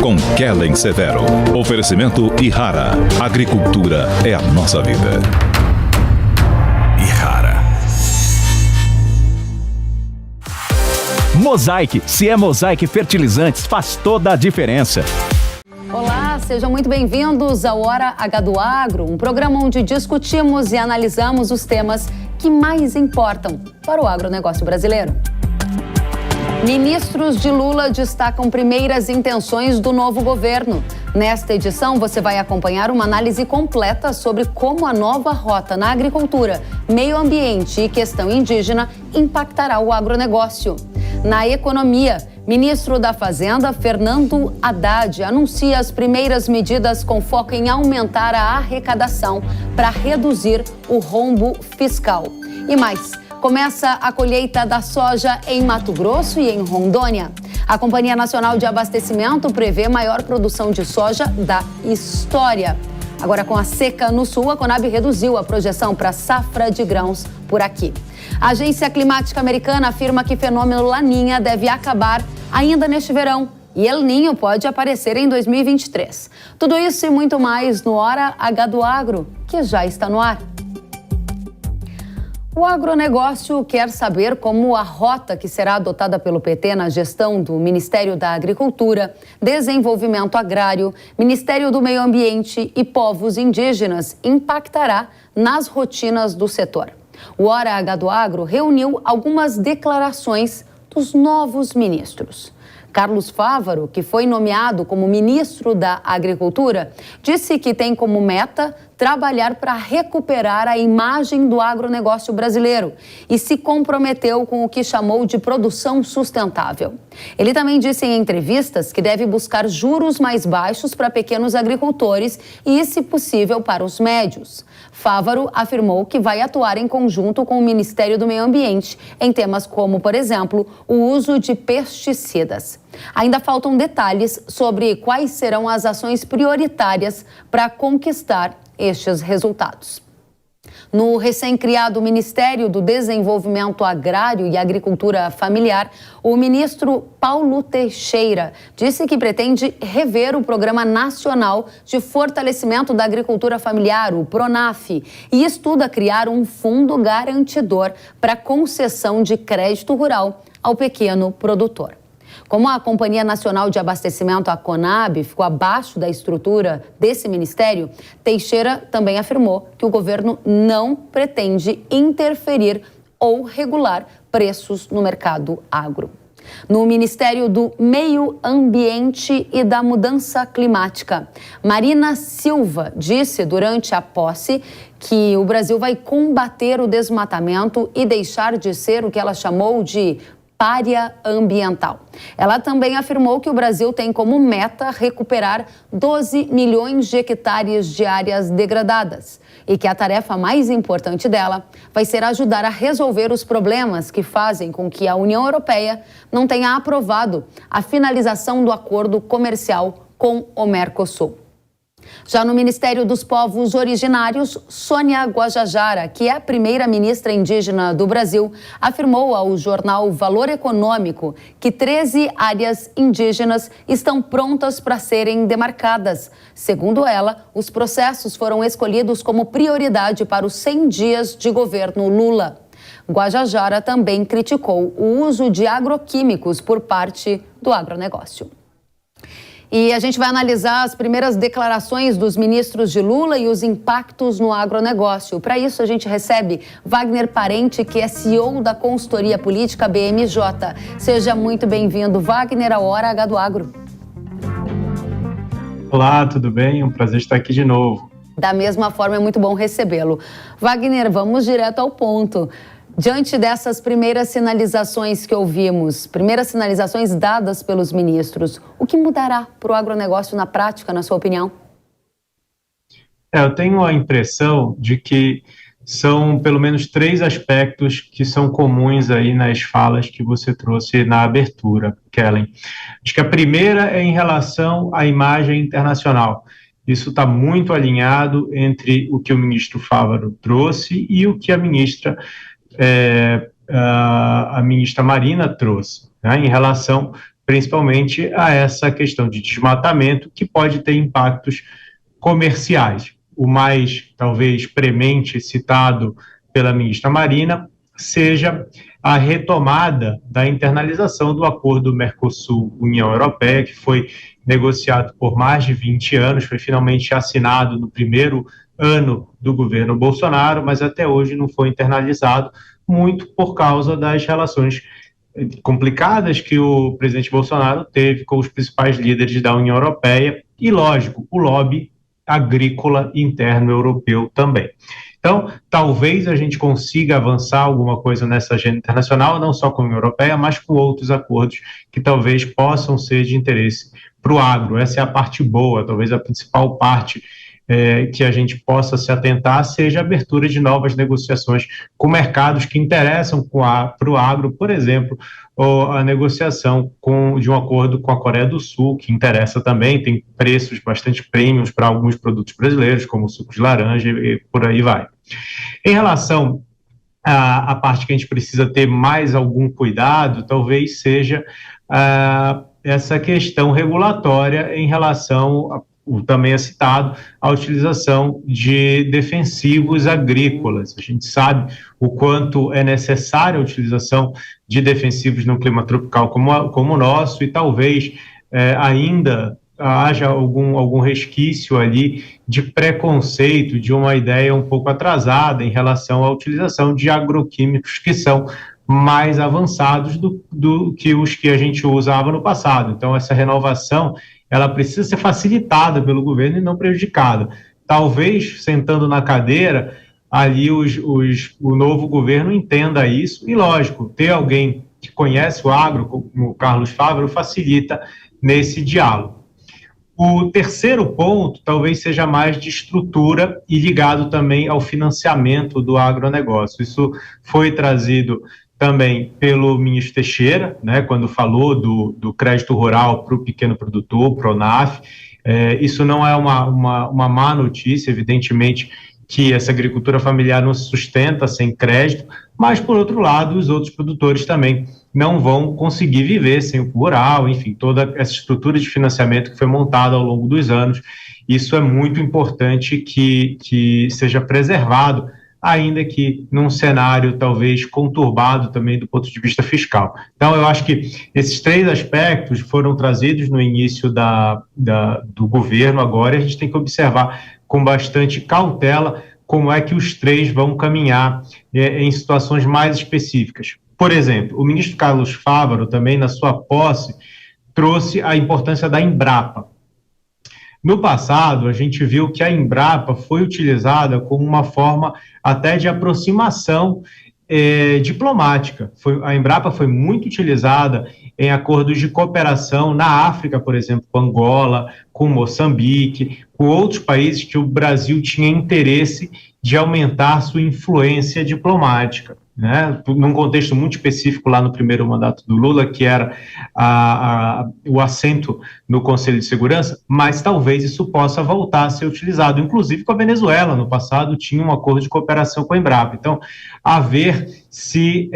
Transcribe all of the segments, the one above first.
com Kellen Severo. Oferecimento Ihara. Agricultura é a nossa vida. Ihara. Mosaic. Se é Mosaic Fertilizantes, faz toda a diferença. Olá, sejam muito bem-vindos ao Hora H do Agro, um programa onde discutimos e analisamos os temas que mais importam para o agronegócio brasileiro. Ministros de Lula destacam primeiras intenções do novo governo. Nesta edição, você vai acompanhar uma análise completa sobre como a nova rota na agricultura, meio ambiente e questão indígena impactará o agronegócio. Na economia, ministro da Fazenda, Fernando Haddad, anuncia as primeiras medidas com foco em aumentar a arrecadação para reduzir o rombo fiscal. E mais, começa a colheita da soja em Mato Grosso e em Rondônia. A Companhia Nacional de Abastecimento prevê maior produção de soja da história. Agora, com a seca no sul, a Conab reduziu a projeção para a safra de grãos por aqui. A Agência Climática Americana afirma que o fenômeno Laninha deve acabar ainda neste verão e El Niño pode aparecer em 2023. Tudo isso e muito mais no Hora H do Agro, que já está no ar. O agronegócio quer saber como a rota que será adotada pelo PT na gestão do Ministério da Agricultura, Desenvolvimento Agrário, Ministério do Meio Ambiente e Povos Indígenas impactará nas rotinas do setor. O Hora H do Agro reuniu algumas declarações dos novos ministros. Carlos Fávaro, que foi nomeado como ministro da Agricultura, disse que tem como meta trabalhar para recuperar a imagem do agronegócio brasileiro e se comprometeu com o que chamou de produção sustentável. Ele também disse em entrevistas que deve buscar juros mais baixos para pequenos agricultores e, se possível, para os médios. Fávaro afirmou que vai atuar em conjunto com o Ministério do Meio Ambiente em temas como, por exemplo, o uso de pesticidas. Ainda faltam detalhes sobre quais serão as ações prioritárias para conquistar estes resultados. No recém-criado Ministério do Desenvolvimento Agrário e Agricultura Familiar, o ministro Paulo Teixeira disse que pretende rever o Programa Nacional de Fortalecimento da Agricultura Familiar, o PRONAF, e estuda criar um fundo garantidor para concessão de crédito rural ao pequeno produtor. Como a Companhia Nacional de Abastecimento, a Conab, ficou abaixo da estrutura desse ministério, Teixeira também afirmou que o governo não pretende interferir ou regular preços no mercado agro. No Ministério do Meio Ambiente e da Mudança Climática, Marina Silva disse durante a posse que o Brasil vai combater o desmatamento e deixar de ser o que ela chamou de pária ambiental. Ela também afirmou que o Brasil tem como meta recuperar 12 milhões de hectares de áreas degradadas e que a tarefa mais importante dela vai ser ajudar a resolver os problemas que fazem com que a União Europeia não tenha aprovado a finalização do acordo comercial com o Mercosul. Já no Ministério dos Povos Originários, Sônia Guajajara, que é a primeira ministra indígena do Brasil, afirmou ao jornal Valor Econômico que 13 áreas indígenas estão prontas para serem demarcadas. Segundo ela, os processos foram escolhidos como prioridade para os 100 dias de governo Lula. Guajajara também criticou o uso de agroquímicos por parte do agronegócio. E a gente vai analisar as primeiras declarações dos ministros de Lula e os impactos no agronegócio. Para isso, a gente recebe Wagner Parente, que é CEO da consultoria política BMJ. Seja muito bem-vindo, Wagner, ao Hora H do Agro. Olá, tudo bem? É um prazer estar aqui de novo. Da mesma forma, é muito bom recebê-lo. Wagner, vamos direto ao ponto. Diante dessas primeiras sinalizações que ouvimos, primeiras sinalizações dadas pelos ministros, o que mudará para o agronegócio na prática, na sua opinião? Eu tenho a impressão de que são pelo menos 3 aspectos que são comuns aí nas falas que você trouxe na abertura, Kellen. Acho que a primeira é em relação à imagem internacional. Isso está muito alinhado entre o que o ministro Fávaro trouxe e o que a ministra Marina trouxe, né, em relação principalmente a essa questão de desmatamento, que pode ter impactos comerciais. O mais, talvez, premente citado pela ministra Marina seja a retomada da internalização do acordo Mercosul-União Europeia, que foi negociado por mais de 20 anos, foi finalmente assinado no primeiro ano do governo Bolsonaro, mas até hoje não foi internalizado, muito por causa das relações complicadas que o presidente Bolsonaro teve com os principais líderes da União Europeia e, lógico, o lobby agrícola interno europeu também. Então, talvez a gente consiga avançar alguma coisa nessa agenda internacional, não só com a União Europeia, mas com outros acordos que talvez possam ser de interesse para o agro. Essa é a parte boa, talvez a principal parte que a gente possa se atentar seja a abertura de novas negociações com mercados que interessam para o agro, por exemplo, a negociação de um acordo com a Coreia do Sul, que interessa também, tem preços bastante premiums para alguns produtos brasileiros, como o suco de laranja e por aí vai. Em relação à parte que a gente precisa ter mais algum cuidado, talvez seja essa questão regulatória em relação também é citado a utilização de defensivos agrícolas. A gente sabe o quanto é necessária a utilização de defensivos no clima tropical como o nosso, e talvez ainda haja algum resquício ali de preconceito, de uma ideia um pouco atrasada em relação à utilização de agroquímicos que são mais avançados do que os que a gente usava no passado. Então, essa renovação ela precisa ser facilitada pelo governo e não prejudicada. Talvez, sentando na cadeira, ali o novo governo entenda isso, e lógico, ter alguém que conhece o agro, como o Carlos Fávaro, facilita nesse diálogo. O terceiro ponto talvez seja mais de estrutura e ligado também ao financiamento do agronegócio. Isso foi trazido também pelo ministro Teixeira, né, quando falou do crédito rural para o pequeno produtor, PRONAF. Isso não é uma má notícia, evidentemente que essa agricultura familiar não se sustenta sem crédito, mas, por outro lado, os outros produtores também não vão conseguir viver sem o rural, enfim, toda essa estrutura de financiamento que foi montada ao longo dos anos. Isso é muito importante que seja preservado, ainda que num cenário talvez conturbado também do ponto de vista fiscal. Então, eu acho que esses três aspectos foram trazidos no início do governo agora, e a gente tem que observar com bastante cautela como é que os três vão caminhar em situações mais específicas. Por exemplo, o ministro Carlos Fávaro também, na sua posse, trouxe a importância da Embrapa. No passado, a gente viu que a Embrapa foi utilizada como uma forma até de aproximação diplomática. A Embrapa foi muito utilizada em acordos de cooperação na África, por exemplo, com Angola, com Moçambique, com outros países que o Brasil tinha interesse de aumentar sua influência diplomática, né? Num contexto muito específico lá no primeiro mandato do Lula, que era o assento no Conselho de Segurança, mas talvez isso possa voltar a ser utilizado, inclusive com a Venezuela. No passado tinha um acordo de cooperação com a Embrapa. Então, a ver se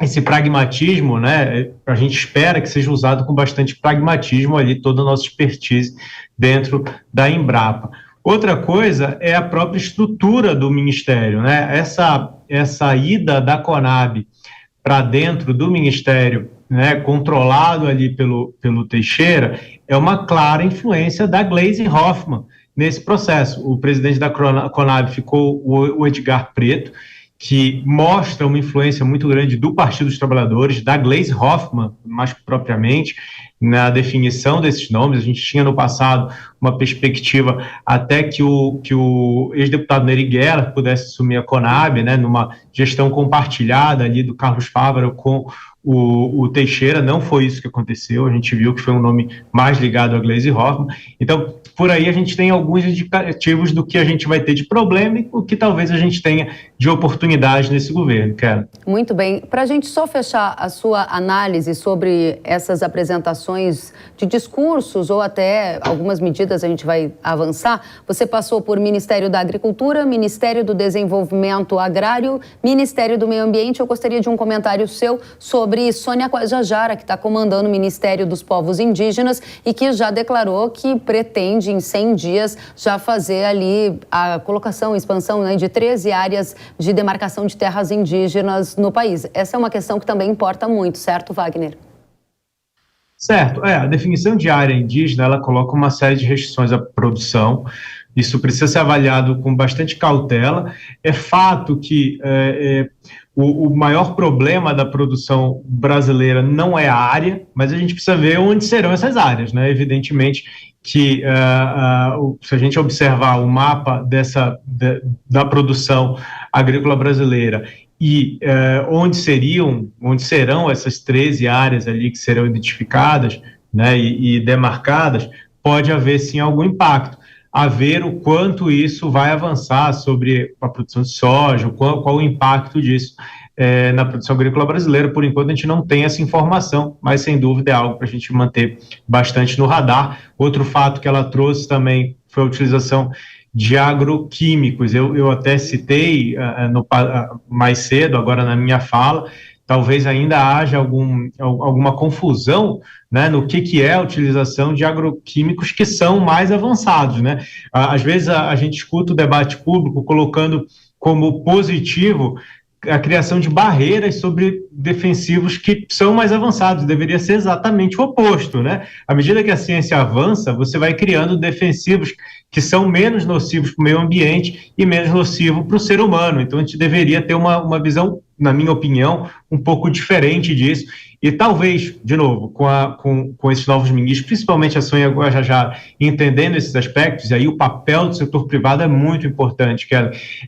esse pragmatismo, né, a gente espera que seja usado com bastante pragmatismo ali, toda a nossa expertise dentro da Embrapa. Outra coisa é a própria estrutura do Ministério, né? Essa ida da Conab para dentro do Ministério, né, controlado ali pelo Teixeira, é uma clara influência da Gleisi Hoffmann nesse processo. O presidente da Conab ficou o Edgar Preto, que mostra uma influência muito grande do Partido dos Trabalhadores, da Gleisi Hoffmann, mais propriamente, na definição desses nomes. A gente tinha no passado uma perspectiva até que o ex-deputado Nery Geller pudesse assumir a Conab, né, numa gestão compartilhada ali do Carlos Fávaro com o Teixeira. Não foi isso que aconteceu, a gente viu que foi um nome mais ligado à Gleisi Hoffmann. Então, por aí a gente tem alguns indicativos do que a gente vai ter de problema e o que talvez a gente tenha de oportunidade nesse governo, Karen. Muito bem. Para a gente só fechar a sua análise sobre essas apresentações de discursos ou até algumas medidas a gente vai avançar, você passou por Ministério da Agricultura, Ministério do Desenvolvimento Agrário, Ministério do Meio Ambiente. Eu gostaria de um comentário seu sobre sobre Sônia Guajajara, que está comandando o Ministério dos Povos Indígenas e que já declarou que pretende, em 100 dias, já fazer ali a colocação, expansão, né, de 13 áreas de demarcação de terras indígenas no país. Essa é uma questão que também importa muito, certo, Wagner? Certo. A definição de área indígena, ela coloca uma série de restrições à produção. Isso precisa ser avaliado com bastante cautela. É fato que o maior problema da produção brasileira não é a área, mas a gente precisa ver onde serão essas áreas, né? Evidentemente que se a gente observar o mapa da produção agrícola brasileira e onde serão essas 13 áreas ali que serão identificadas, né, e demarcadas, pode haver sim algum impacto. A ver o quanto isso vai avançar sobre a produção de soja, qual o impacto disso na produção agrícola brasileira. Por enquanto a gente não tem essa informação, mas sem dúvida é algo para a gente manter bastante no radar. Outro fato que ela trouxe também foi a utilização de agroquímicos. Eu até citei mais cedo, agora na minha fala, talvez ainda haja alguma confusão, né, no que é a utilização de agroquímicos que são mais avançados, né? Às vezes a gente escuta o debate público colocando como positivo a criação de barreiras sobre defensivos que são mais avançados. Deveria ser exatamente o oposto, né? À medida que a ciência avança, você vai criando defensivos que são menos nocivos para o meio ambiente e menos nocivos para o ser humano. Então, a gente deveria ter uma visão, na minha opinião, um pouco diferente disso. E talvez, de novo, com esses novos ministros, principalmente a Sônia Guajajara, entendendo esses aspectos, e aí o papel do setor privado é muito importante, que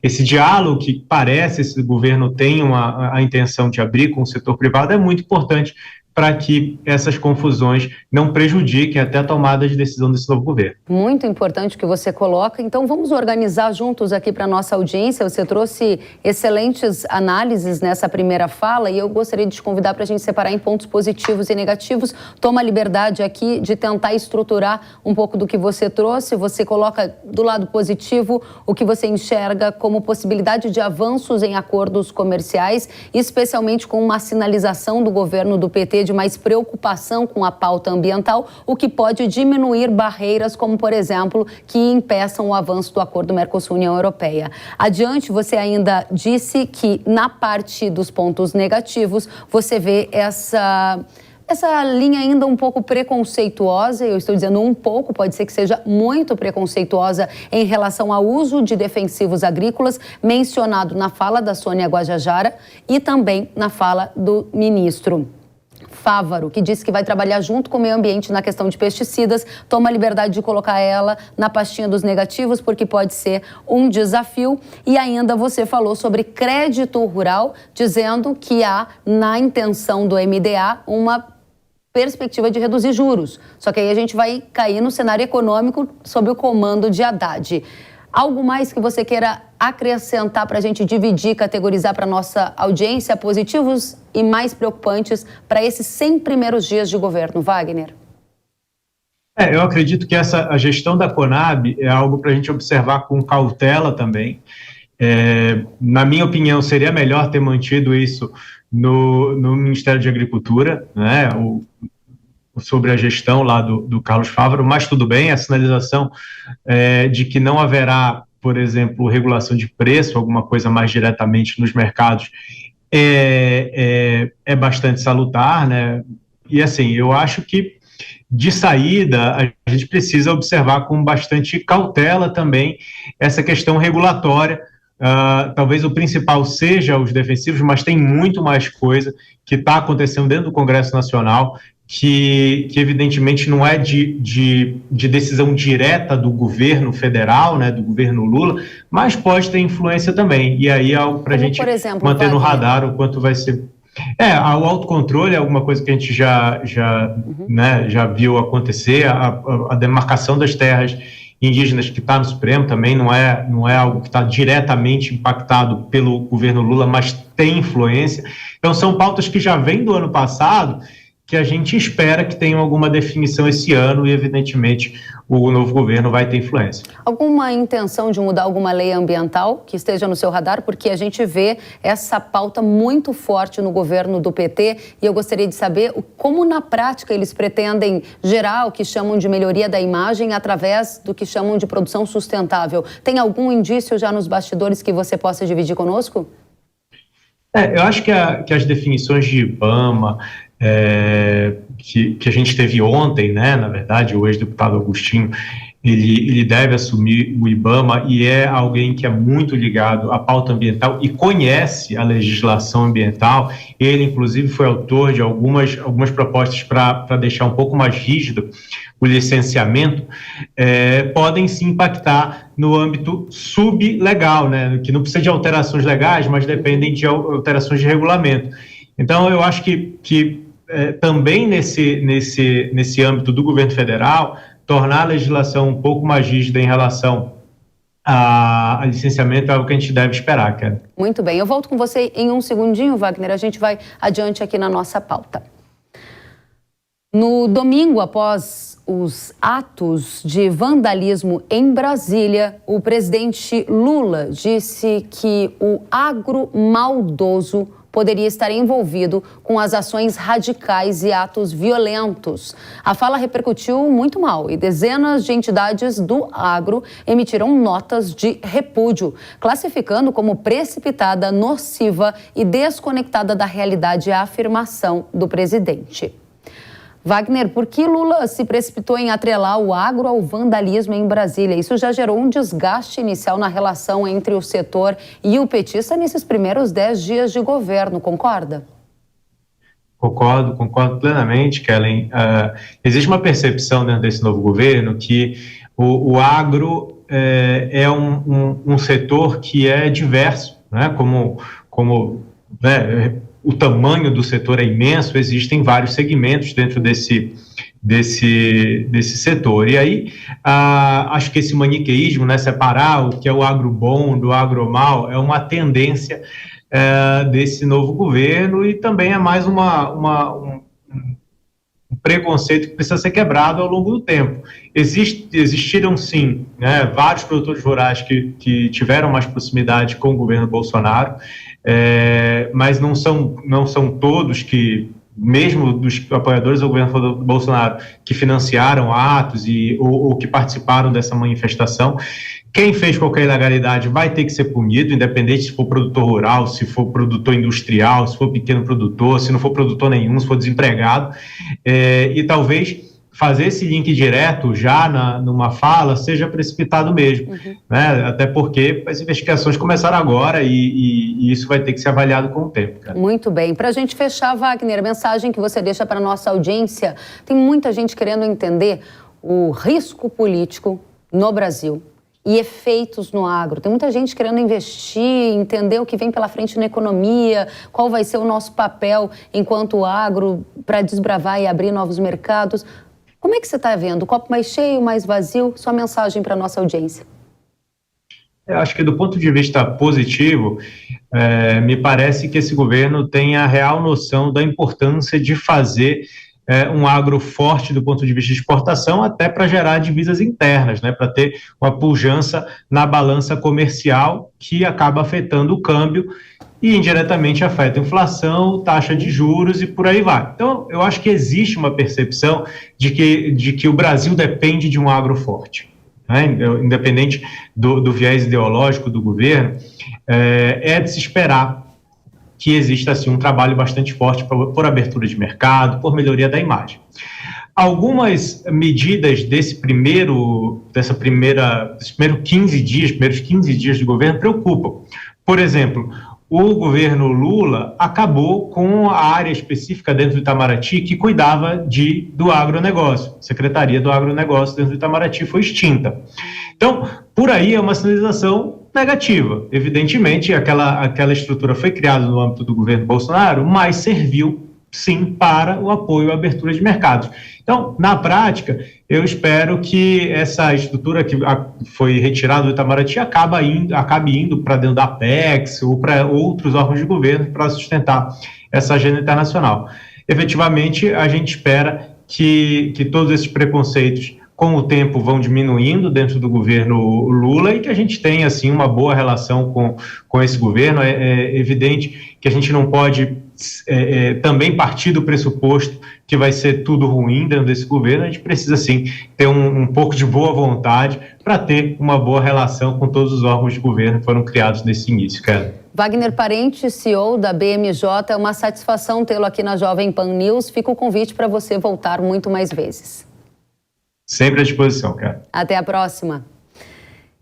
esse diálogo que parece esse governo tem a intenção de abrir com o setor privado é muito importante para que essas confusões não prejudiquem até a tomada de decisão desse novo governo. Muito importante o que você coloca. Então, vamos organizar juntos aqui para a nossa audiência. Você trouxe excelentes análises nessa primeira fala e eu gostaria de te convidar para a gente separar em pontos positivos e negativos. Toma a liberdade aqui de tentar estruturar um pouco do que você trouxe. Você coloca do lado positivo o que você enxerga como possibilidade de avanços em acordos comerciais, especialmente com uma sinalização do governo do PT de mais preocupação com a pauta ambiental, o que pode diminuir barreiras como, por exemplo, que impeçam o avanço do acordo Mercosul-União Europeia. Adiante, você ainda disse que na parte dos pontos negativos, você vê essa linha ainda um pouco preconceituosa, eu estou dizendo um pouco, pode ser que seja muito preconceituosa em relação ao uso de defensivos agrícolas, mencionado na fala da Sônia Guajajara e também na fala do ministro Fávaro, que disse que vai trabalhar junto com o meio ambiente na questão de pesticidas. Toma a liberdade de colocar ela na pastinha dos negativos, porque pode ser um desafio. E ainda você falou sobre crédito rural, dizendo que há na intenção do MDA uma perspectiva de reduzir juros. Só que aí a gente vai cair no cenário econômico sob o comando de Haddad. Algo mais que você queira acrescentar para a gente dividir, categorizar para a nossa audiência, positivos e mais preocupantes para esses 100 primeiros dias de governo, Wagner? Eu acredito que a gestão da Conab é algo para a gente observar com cautela também. Na minha opinião, seria melhor ter mantido isso no Ministério de Agricultura, né? Sobre a gestão lá do Carlos Fávaro, mas tudo bem, a sinalização de que não haverá, por exemplo, regulação de preço, alguma coisa mais diretamente nos mercados, é bastante salutar, né? E assim, eu acho que de saída a gente precisa observar com bastante cautela também essa questão regulatória. Talvez o principal seja os defensivos, mas tem muito mais coisa que está acontecendo dentro do Congresso Nacional, que evidentemente não é de decisão direta do governo federal, né, do governo Lula, mas pode ter influência também. E aí é algo para a gente manter no radar o quanto vai ser. O autocontrole é alguma coisa que a gente já viu acontecer, a demarcação das terras indígenas que está no Supremo também não é algo que está diretamente impactado pelo governo Lula, mas tem influência. Então são pautas que já vêm do ano passado, que a gente espera que tenha alguma definição esse ano e, evidentemente, o novo governo vai ter influência. Alguma intenção de mudar alguma lei ambiental que esteja no seu radar? Porque a gente vê essa pauta muito forte no governo do PT e eu gostaria de saber como, na prática, eles pretendem gerar o que chamam de melhoria da imagem através do que chamam de produção sustentável. Tem algum indício já nos bastidores que você possa dividir conosco? Eu acho que as definições de IBAMA, que a gente teve ontem, né, na verdade, o ex-deputado Agostinho, ele deve assumir o IBAMA e é alguém que é muito ligado à pauta ambiental e conhece a legislação ambiental. Ele, inclusive, foi autor de algumas propostas para deixar um pouco mais rígido o licenciamento, podem se impactar no âmbito sublegal, né, que não precisa de alterações legais, mas dependem de alterações de regulamento. Então, eu acho que também nesse âmbito do governo federal, tornar a legislação um pouco mais rígida em relação a licenciamento é algo que a gente deve esperar, cara. Muito bem, eu volto com você em um segundinho, Wagner, a gente vai adiante aqui na nossa pauta. No domingo, após os atos de vandalismo em Brasília, o presidente Lula disse que o agro maldoso poderia estar envolvido com as ações radicais e atos violentos. A fala repercutiu muito mal e dezenas de entidades do agro emitiram notas de repúdio, classificando como precipitada, nociva e desconectada da realidade a afirmação do presidente. Wagner, por que Lula se precipitou em atrelar o agro ao vandalismo em Brasília? Isso já gerou um desgaste inicial na relação entre o setor e o petista nesses primeiros 10 dias de governo, concorda? Concordo plenamente, Kellen. Existe uma percepção dentro desse novo governo que o agro é um setor que é diverso, né? Como o tamanho do setor é imenso, existem vários segmentos dentro desse setor. E aí, acho que esse maniqueísmo, né, separar o que é o agro bom do agro mal, é uma tendência desse novo governo e também é mais um preconceito que precisa ser quebrado ao longo do tempo. Existiram, sim, né, vários produtores rurais que tiveram mais proximidade com o governo Bolsonaro, mas não são todos que, mesmo dos apoiadores do governo Bolsonaro, que financiaram atos ou que participaram dessa manifestação. Quem fez qualquer ilegalidade vai ter que ser punido, independente se for produtor rural, se for produtor industrial, se for pequeno produtor, se não for produtor nenhum, se for desempregado. E talvez fazer esse link direto já numa fala seja precipitado mesmo, né? Até porque as investigações começaram agora e isso vai ter que ser avaliado com o tempo, cara. Muito bem. Para a gente fechar, Wagner, a mensagem que você deixa para a nossa audiência, tem muita gente querendo entender o risco político no Brasil e efeitos no agro. Tem muita gente querendo investir, entender o que vem pela frente na economia, qual vai ser o nosso papel enquanto agro para desbravar e abrir novos mercados. Como é que você está vendo? O copo mais cheio, mais vazio? Sua mensagem para a nossa audiência. Eu acho que do ponto de vista positivo, me parece que esse governo tem a real noção da importância de fazer um agro forte do ponto de vista de exportação, até para gerar divisas internas, né, para ter uma pujança na balança comercial que acaba afetando o câmbio e indiretamente afeta a inflação, taxa de juros e por aí vai. Então, eu acho que existe uma percepção de que o Brasil depende de um agro forte, né? Independente do viés ideológico do governo, é de se esperar que exista assim, um trabalho bastante forte por abertura de mercado, por melhoria da imagem. Algumas medidas desses primeiros 15 dias de governo preocupam. Por exemplo, o governo Lula acabou com a área específica dentro do Itamaraty que cuidava do agronegócio. A Secretaria do Agronegócio dentro do Itamaraty foi extinta. Então, por aí é uma sinalização negativa. Evidentemente, aquela estrutura foi criada no âmbito do governo Bolsonaro, mas serviu, sim, para o apoio à abertura de mercados. Então, na prática, eu espero que essa estrutura que foi retirada do Itamaraty acabe indo para dentro da Apex ou para outros órgãos de governo para sustentar essa agenda internacional. efetivamente a gente espera que todos esses preconceitos com o tempo vão diminuindo dentro do governo Lula e que a gente tenha assim uma boa relação com esse governo. É evidente que a gente não pode também partir do pressuposto que vai ser tudo ruim dentro desse governo. A gente precisa sim ter um pouco de boa vontade para ter uma boa relação com todos os órgãos de governo que foram criados nesse início, cara. Wagner Parente, CEO da BMJ, é uma satisfação tê-lo aqui na Jovem Pan News. Fica o convite para você voltar muito mais vezes. Sempre à disposição, cara. Até a próxima.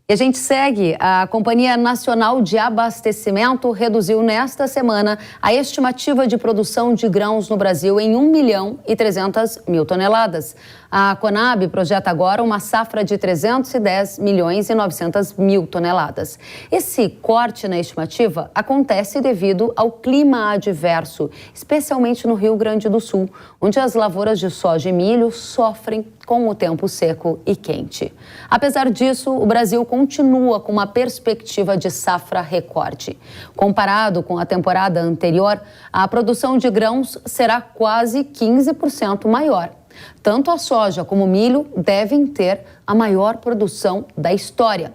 E a gente segue. A Companhia Nacional de Abastecimento reduziu nesta semana a estimativa de produção de grãos no Brasil em 1.300.000 toneladas. A Conab projeta agora uma safra de 310.900.000 toneladas. Esse corte na estimativa acontece devido ao clima adverso, especialmente no Rio Grande do Sul, onde as lavouras de soja e milho sofrem com o tempo seco e quente. Apesar disso, o Brasil continua com uma perspectiva de safra recorde. Comparado com a temporada anterior, a produção de grãos será quase 15% maior. Tanto a soja como o milho devem ter a maior produção da história.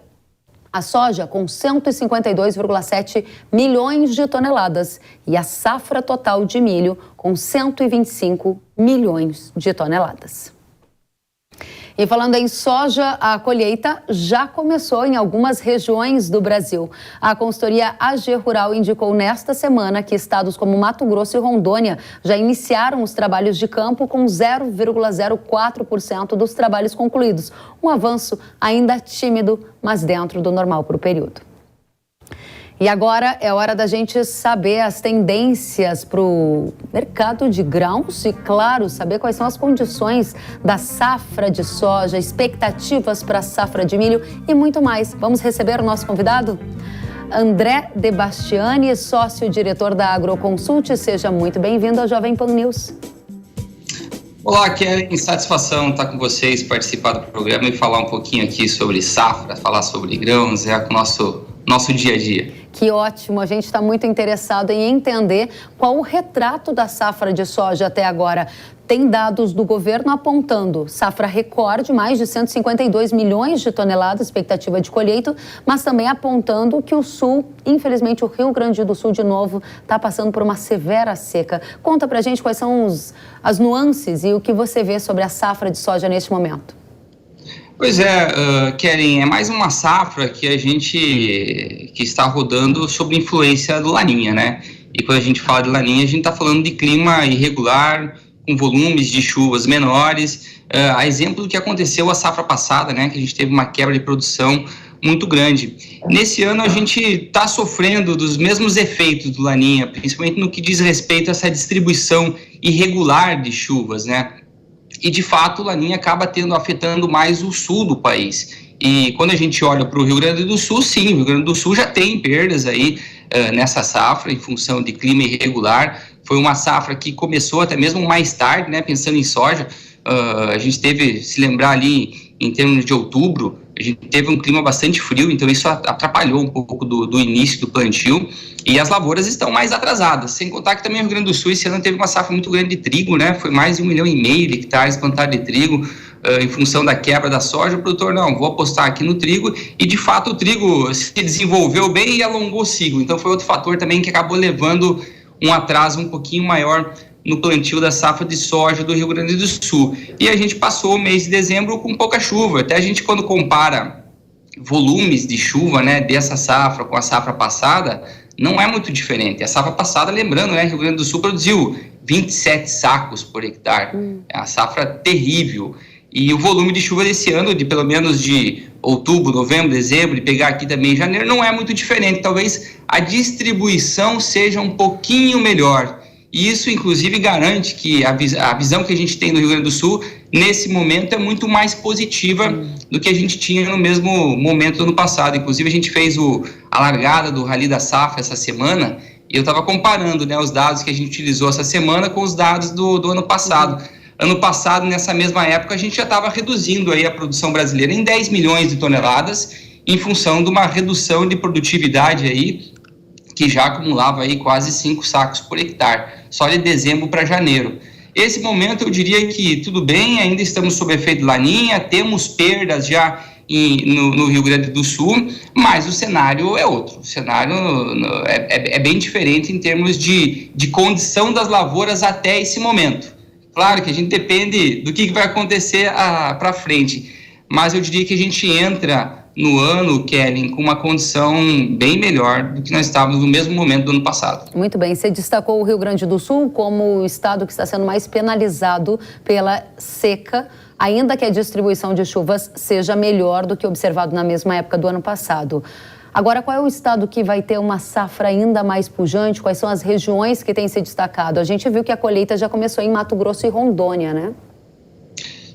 A soja com 152,7 milhões de toneladas e a safra total de milho com 125 milhões de toneladas. E falando em soja, a colheita já começou em algumas regiões do Brasil. A consultoria AG Rural indicou nesta semana que estados como Mato Grosso e Rondônia já iniciaram os trabalhos de campo com 0,04% dos trabalhos concluídos. Um avanço ainda tímido, mas dentro do normal para o período. E agora é hora da gente saber as tendências para o mercado de grãos e, claro, saber quais são as condições da safra de soja, expectativas para a safra de milho e muito mais. Vamos receber o nosso convidado? André De Bastiani, sócio-diretor da Agroconsult. Seja muito bem-vindo ao Jovem Pan News. Olá, Kellen, satisfação estar com vocês, participar do programa e falar um pouquinho aqui sobre safra, falar sobre grãos, o nosso dia a dia. Que ótimo, a gente está muito interessado em entender qual o retrato da safra de soja até agora. Tem dados do governo apontando safra recorde, mais de 152 milhões de toneladas, expectativa de colheita, mas também apontando que o Sul, infelizmente o Rio Grande do Sul de novo, está passando por uma severa seca. Conta pra gente quais são as nuances e o que você vê sobre a safra de soja neste momento. Pois é, Kellen, é mais uma safra que está rodando sob influência do Laninha, né? E quando a gente fala de Laninha, a gente está falando de clima irregular, com volumes de chuvas menores, a exemplo do que aconteceu a safra passada, né? Que a gente teve uma quebra de produção muito grande. Nesse ano a gente está sofrendo dos mesmos efeitos do Laninha, principalmente no que diz respeito a essa distribuição irregular de chuvas, né? E, de fato, o Laninha acaba afetando mais o sul do país. E quando a gente olha para o Rio Grande do Sul, sim, o Rio Grande do Sul já tem perdas aí nessa safra, em função de clima irregular. Foi uma safra que começou até mesmo mais tarde, né, pensando em soja. A gente teve, se lembrar ali, em termos de outubro, a gente teve um clima bastante frio, então isso atrapalhou um pouco do início do plantio, e as lavouras estão mais atrasadas, sem contar que também o Rio Grande do Sul esse ano teve uma safra muito grande de trigo, né? Foi mais de 1,5 milhão de hectares plantados de trigo, em função da quebra da soja. O produtor, não, vou apostar aqui no trigo, e de fato o trigo se desenvolveu bem e alongou o ciclo, então foi outro fator também que acabou levando um atraso um pouquinho maior no plantio da safra de soja do Rio Grande do Sul. E a gente passou o mês de dezembro com pouca chuva. Até a gente, quando compara volumes de chuva, né, dessa safra com a safra passada, não é muito diferente. A safra passada, lembrando, né, Rio Grande do Sul produziu 27 sacos por hectare. É uma safra terrível. E o volume de chuva desse ano, de pelo menos de outubro, novembro, dezembro, e pegar aqui também janeiro, não é muito diferente. Talvez a distribuição seja um pouquinho melhor. E isso, inclusive, garante que a visão que a gente tem no Rio Grande do Sul, nesse momento, é muito mais positiva do que a gente tinha no mesmo momento do ano passado. Inclusive, a gente fez a largada do Rally da Safra essa semana, e eu estava comparando, né, os dados que a gente utilizou essa semana com os dados do ano passado. Ano passado, nessa mesma época, a gente já estava reduzindo aí a produção brasileira em 10 milhões de toneladas, em função de uma redução de produtividade aí que já acumulava aí quase 5 sacos por hectare, só de dezembro para janeiro. Esse momento eu diria que tudo bem, ainda estamos sob efeito Laninha, temos perdas já no Rio Grande do Sul, mas o cenário é outro. O cenário é bem diferente em termos de condição das lavouras até esse momento. Claro que a gente depende do que vai acontecer para frente, mas eu diria que a gente entra no ano, Kellen, com uma condição bem melhor do que nós estávamos no mesmo momento do ano passado. Muito bem, você destacou o Rio Grande do Sul como o estado que está sendo mais penalizado pela seca, ainda que a distribuição de chuvas seja melhor do que observado na mesma época do ano passado. Agora, qual é o estado que vai ter uma safra ainda mais pujante? Quais são as regiões que têm se destacado? A gente viu que a colheita já começou em Mato Grosso e Rondônia, né?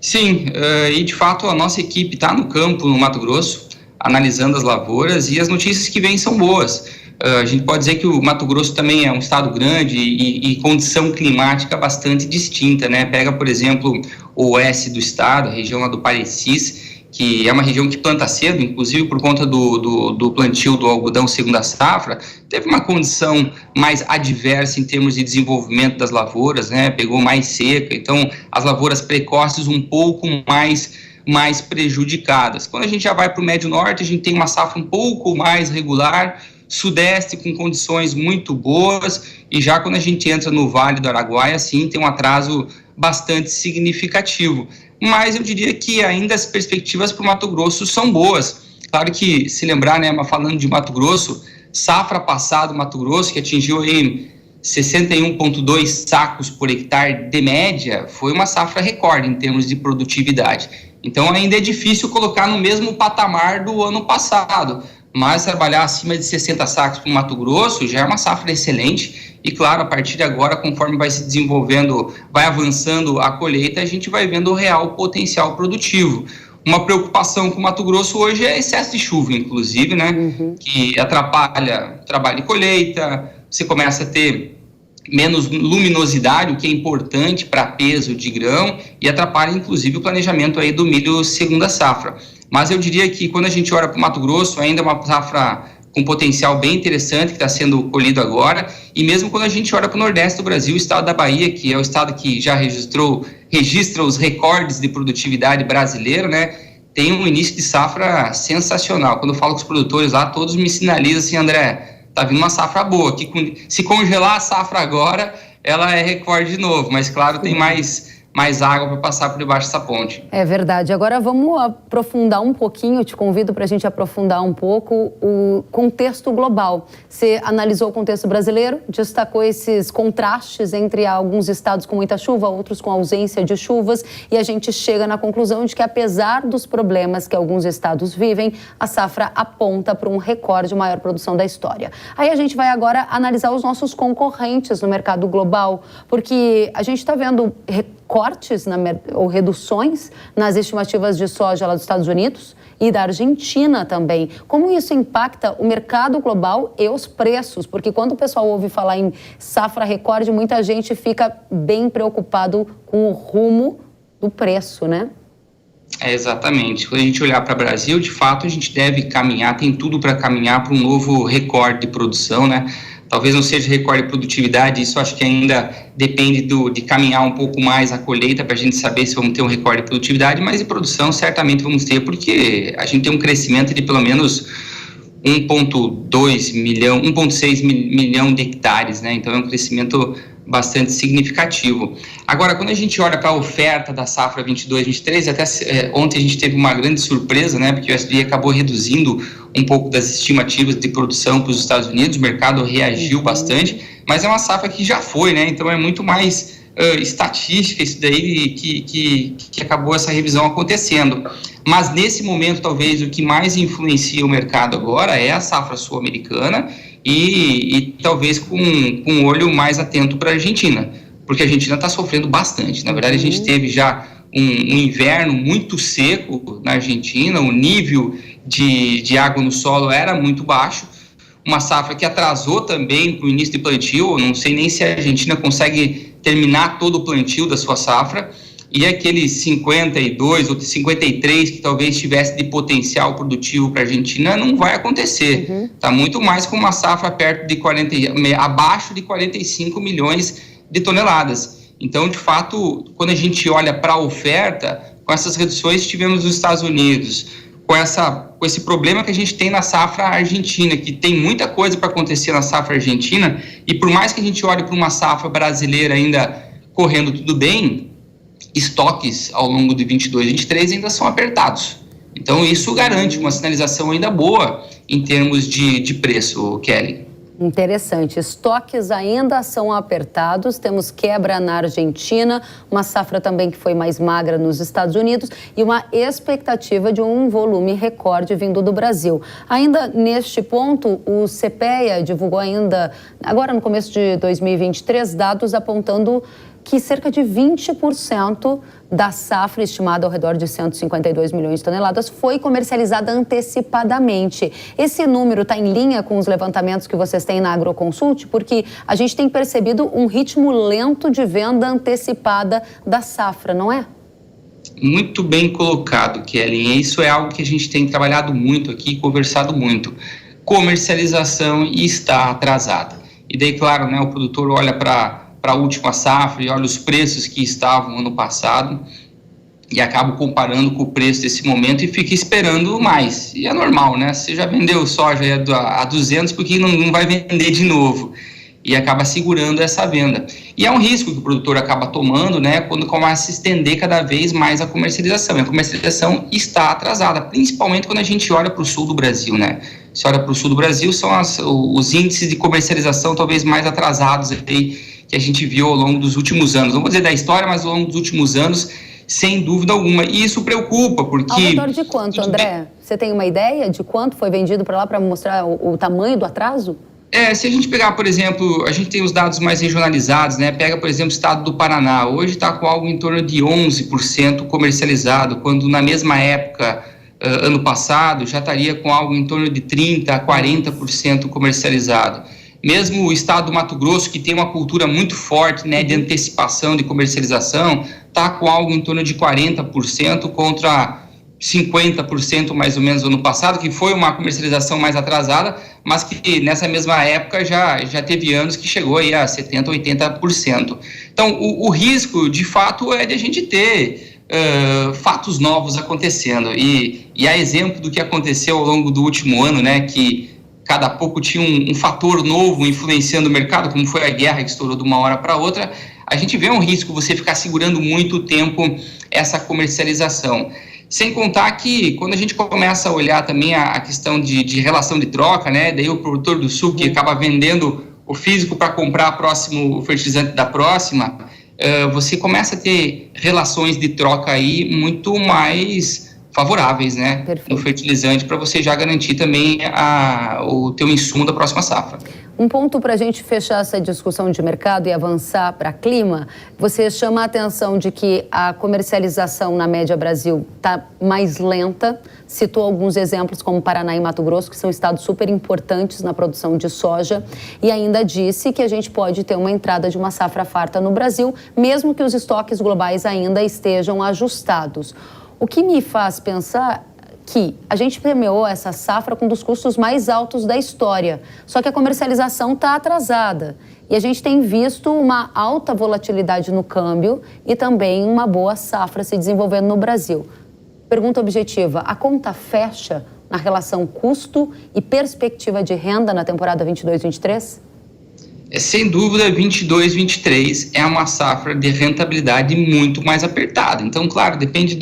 Sim, e de fato a nossa equipe está no campo, no Mato Grosso, analisando as lavouras, e as notícias que vêm são boas. A gente pode dizer que o Mato Grosso também é um estado grande e condição climática bastante distinta, né? Pega, por exemplo, o oeste do estado, a região lá do Parecis, que é uma região que planta cedo, inclusive por conta do plantio do algodão segunda safra, teve uma condição mais adversa em termos de desenvolvimento das lavouras, né? Pegou mais seca, então as lavouras precoces um pouco mais prejudicadas. Quando a gente já vai para o Médio Norte, a gente tem uma safra um pouco mais regular, Sudeste com condições muito boas, e já quando a gente entra no Vale do Araguaia, sim, tem um atraso bastante significativo. Mas eu diria que ainda as perspectivas para o Mato Grosso são boas. Claro que, se lembrar, né, falando de Mato Grosso, safra passada Mato Grosso, que atingiu aí 61,2 sacos por hectare de média, foi uma safra recorde em termos de produtividade. Então ainda é difícil colocar no mesmo patamar do ano passado, mas trabalhar acima de 60 sacos para o Mato Grosso já é uma safra excelente. E claro, a partir de agora, conforme vai se desenvolvendo, vai avançando a colheita, a gente vai vendo o real potencial produtivo. Uma preocupação com o Mato Grosso hoje é excesso de chuva, inclusive, né? Que atrapalha trabalho de colheita, você começa a ter menos luminosidade, o que é importante para peso de grão, e atrapalha, inclusive, o planejamento aí do milho segunda safra. Mas eu diria que quando a gente olha para o Mato Grosso, ainda é uma safra com potencial bem interessante que está sendo colhido agora, e mesmo quando a gente olha para o Nordeste do Brasil, o estado da Bahia, que é o estado que já registra os recordes de produtividade brasileiro, né, tem um início de safra sensacional. Quando eu falo com os produtores lá, todos me sinalizam assim: André, tá vindo uma safra boa, que se congelar a safra agora, ela é recorde de novo, mas claro, tem mais água para passar por debaixo dessa ponte. É verdade. Agora vamos aprofundar um pouquinho, te convido para a gente aprofundar um pouco o contexto global. Você analisou o contexto brasileiro, destacou esses contrastes entre alguns estados com muita chuva, outros com ausência de chuvas, e a gente chega na conclusão de que, apesar dos problemas que alguns estados vivem, a safra aponta para um recorde maior produção da história. Aí a gente vai agora analisar os nossos concorrentes no mercado global, porque a gente está vendo cortes ou reduções nas estimativas de soja lá dos Estados Unidos e da Argentina também. Como isso impacta o mercado global e os preços? Porque quando o pessoal ouve falar em safra recorde, muita gente fica bem preocupado com o rumo do preço, né? Exatamente. Quando a gente olhar para o Brasil, de fato, a gente deve caminhar, tem tudo para caminhar para um novo recorde de produção, né? Talvez não seja recorde de produtividade, isso acho que ainda depende de caminhar um pouco mais a colheita para a gente saber se vamos ter um recorde de produtividade, mas de produção certamente vamos ter, porque a gente tem um crescimento de pelo menos 1,6 milhão de hectares, né? Então é um crescimento bastante significativo. Agora, quando a gente olha para a oferta da safra 22-23, até ontem a gente teve uma grande surpresa, né? Porque o USDA acabou reduzindo um pouco das estimativas de produção para os Estados Unidos, o mercado reagiu bastante, mas é uma safra que já foi, né? Então é muito mais estatística isso daí que acabou essa revisão acontecendo. Mas nesse momento, talvez, o que mais influencia o mercado agora é a safra sul-americana e talvez com um olho mais atento para a Argentina, porque a Argentina está sofrendo bastante. Na verdade, a gente teve já um inverno muito seco na Argentina, o nível de água no solo era muito baixo, uma safra que atrasou também para o início de plantio. Eu não sei nem se a Argentina consegue terminar todo o plantio da sua safra, e aqueles 52 ou 53 que talvez tivesse de potencial produtivo para a Argentina não vai acontecer. Está muito mais com uma safra abaixo de 45 milhões de toneladas. Então, de fato, quando a gente olha para a oferta, com essas reduções que tivemos nos Estados Unidos, com esse problema que a gente tem na safra argentina, que tem muita coisa para acontecer na safra argentina, e por mais que a gente olhe para uma safra brasileira ainda correndo tudo bem, estoques ao longo de 22 e 23 ainda são apertados. Então isso garante uma sinalização ainda boa em termos de preço, Kelly. Interessante. Estoques ainda são apertados, temos quebra na Argentina, uma safra também que foi mais magra nos Estados Unidos e uma expectativa de um volume recorde vindo do Brasil. Ainda neste ponto, o CPEA divulgou ainda, agora no começo de 2023, dados apontando que cerca de 20% da safra, estimada ao redor de 152 milhões de toneladas, foi comercializada antecipadamente. Esse número está em linha com os levantamentos que vocês têm na Agroconsult? Porque a gente tem percebido um ritmo lento de venda antecipada da safra, não é? Muito bem colocado, Kelly. Isso é algo que a gente tem trabalhado muito aqui, conversado muito. Comercialização está atrasada. E daí, claro, né, o produtor olha para a última safra e olha os preços que estavam ano passado e acaba comparando com o preço desse momento e fica esperando mais. E é normal, né? Você já vendeu soja a 200, por que não vai vender de novo? E acaba segurando essa venda. E é um risco que o produtor acaba tomando, né, quando começa a se estender cada vez mais a comercialização. E a comercialização está atrasada, principalmente quando a gente olha para o sul do Brasil, né? Se olha para o sul do Brasil, são os índices de comercialização talvez mais atrasados aí, que a gente viu ao longo dos últimos anos. Não vou dizer da história, mas ao longo dos últimos anos, sem dúvida alguma. E isso preocupa, porque... Ao redor de quanto, André? Você tem uma ideia de quanto foi vendido para lá para mostrar o tamanho do atraso? Se a gente pegar, por exemplo, a gente tem os dados mais regionalizados, né? Pega, por exemplo, o estado do Paraná. Hoje está com algo em torno de 11% comercializado, quando na mesma época, ano passado, já estaria com algo em torno de 30% a 40% comercializado. Mesmo o estado do Mato Grosso, que tem uma cultura muito forte, né, de antecipação, de comercialização, está com algo em torno de 40% contra 50% mais ou menos no ano passado, que foi uma comercialização mais atrasada, mas que nessa mesma época já teve anos que chegou aí a 70%, 80%. Então, o risco, de fato, é de a gente ter fatos novos acontecendo. E a exemplo do que aconteceu ao longo do último ano, né, que cada pouco tinha um fator novo influenciando o mercado, como foi a guerra que estourou de uma hora para outra, a gente vê um risco você ficar segurando muito tempo essa comercialização. Sem contar que quando a gente começa a olhar também a questão de relação de troca, né, daí o produtor do sul que acaba vendendo o físico para comprar o fertilizante da próxima, você começa a ter relações de troca aí muito mais favoráveis, né? Perfeito. No fertilizante, para você já garantir também o teu insumo da próxima safra. Um ponto para a gente fechar essa discussão de mercado e avançar para clima, você chama a atenção de que a comercialização na média Brasil está mais lenta, citou alguns exemplos como Paraná e Mato Grosso, que são estados super importantes na produção de soja, e ainda disse que a gente pode ter uma entrada de uma safra farta no Brasil, mesmo que os estoques globais ainda estejam ajustados. O que me faz pensar que a gente premiou essa safra com um dos custos mais altos da história, só que a comercialização está atrasada. E a gente tem visto uma alta volatilidade no câmbio e também uma boa safra se desenvolvendo no Brasil. Pergunta objetiva, a conta fecha na relação custo e perspectiva de renda na temporada 22-23? Sem dúvida, 22-23 é uma safra de rentabilidade muito mais apertada. Então, claro, depende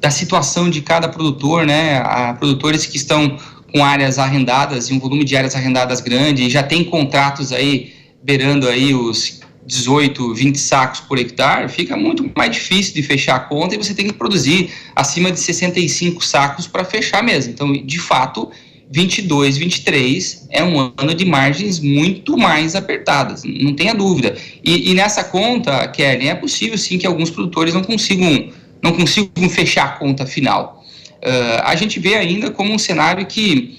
da situação de cada produtor, né? Há produtores que estão com áreas arrendadas e um volume de áreas arrendadas grande e já tem contratos aí beirando aí os 18, 20 sacos por hectare, fica muito mais difícil de fechar a conta e você tem que produzir acima de 65 sacos para fechar mesmo. Então, de fato, 22, 23 é um ano de margens muito mais apertadas, não tenha dúvida. E nessa conta, Kelly, é possível sim que alguns produtores não consigam fechar a conta final. A gente vê ainda como um cenário que,